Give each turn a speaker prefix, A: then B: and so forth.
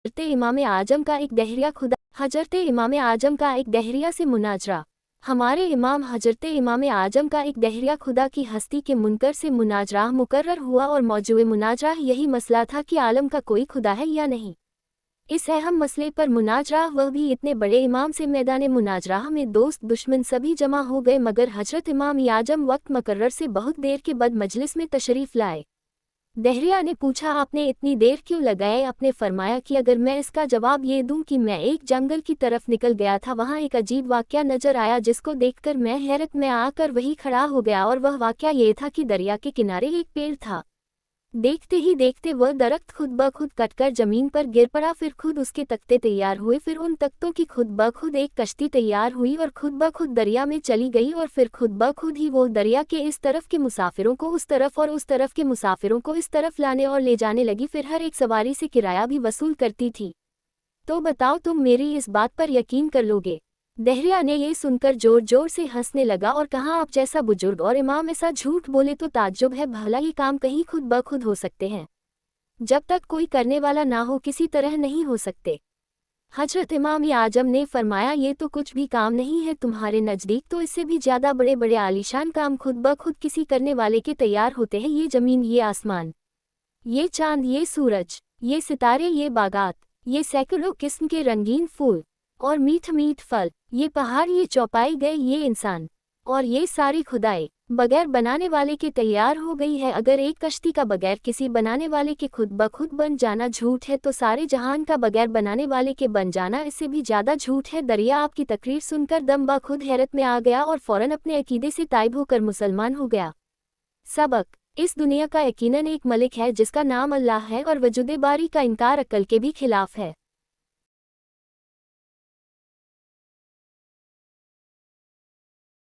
A: हज़रत इमाम आज़म का एक दहरिया खुदा हज़रत इमाम आज़म का एक दहरिया से मुनाजरा। हमारे इमाम हज़रत इमाम आज़म का एक दहरिया खुदा की हस्ती के मुनकर से मुनाजरा मुकर्रर हुआ और मौजूए मुनाजरा यही मसला था कि आलम का कोई खुदा है या नहीं। इस अहम मसले पर मुनाजरा, वह भी इतने बड़े इमाम से मैदान मुनाजरा में दोस्त दुश्मन सभी जमा हो गए, मगर हज़रत इमाम आज़म वक्त मुकर्रर से बहुत देर के बाद मजलिस में तशरीफ़ लाए। दहरिया ने पूछा, आपने इतनी देर क्यों लगाए? आपने फरमाया कि अगर मैं इसका जवाब ये दूं कि मैं एक जंगल की तरफ निकल गया था, वहां एक अजीब वाक़या नजर आया जिसको देखकर मैं हैरत में आकर वहीं खड़ा हो गया, और वह वाक़या ये था कि दरिया के किनारे एक पेड़ था। देखते ही देखते वह दरख्त खुद ब खुद कटकर जमीन पर गिर पड़ा, फिर खुद उसके तख्ते तैयार हुए, फिर उन तख्तों की खुद ब खुद एक कश्ती तैयार हुई और खुद ब खुद दरिया में चली गई, और फिर खुद ब खुद ही वो दरिया के इस तरफ के मुसाफिरों को उस तरफ और उस तरफ के मुसाफिरों को इस तरफ लाने और ले जाने लगी, फिर हर एक सवारी से किराया भी वसूल करती थी। तो बताओ, तुम मेरी इस बात पर यकीन कर लोगे? दहरिया ने ये सुनकर जोर जोर से हंसने लगा और कहा, आप जैसा बुजुर्ग और इमाम ऐसा झूठ बोले तो ताज्जुब है, भला ये काम कहीं खुद ब खुद हो सकते हैं? जब तक कोई करने वाला ना हो किसी तरह नहीं हो सकते। हजरत इमाम आजम ने फरमाया, ये तो कुछ भी काम नहीं है, तुम्हारे नज़दीक तो इससे भी ज़्यादा बड़े बड़े आलीशान काम खुद ब खुद किसी करने वाले के तैयार होते हैं। ये ज़मीन, ये आसमान, ये चांद, ये सूरज, ये सितारे, ये बागात, ये सैकड़ों किस्म के रंगीन फूल और मीठ मीठ फल, ये पहाड़, ये चौपाई गए, ये इंसान और ये सारी खुदाई बगैर बनाने वाले के तैयार हो गई है। अगर एक कश्ती का बगैर किसी बनाने वाले के खुद ब खुद बन जाना झूठ है, तो सारे जहान का बगैर बनाने वाले के बन जाना इससे भी ज़्यादा झूठ है। दरिया आपकी तकरीर सुनकर दम ब खुद हैरत में आ गया और फ़ौरन अपने अकीदे से ताइब होकर मुसलमान हो गया। सबक: इस दुनिया का यकीनन एक मलिक है जिसका नाम अल्लाह है, और वजूद बारी का इनकार अक्ल के भी खिलाफ है।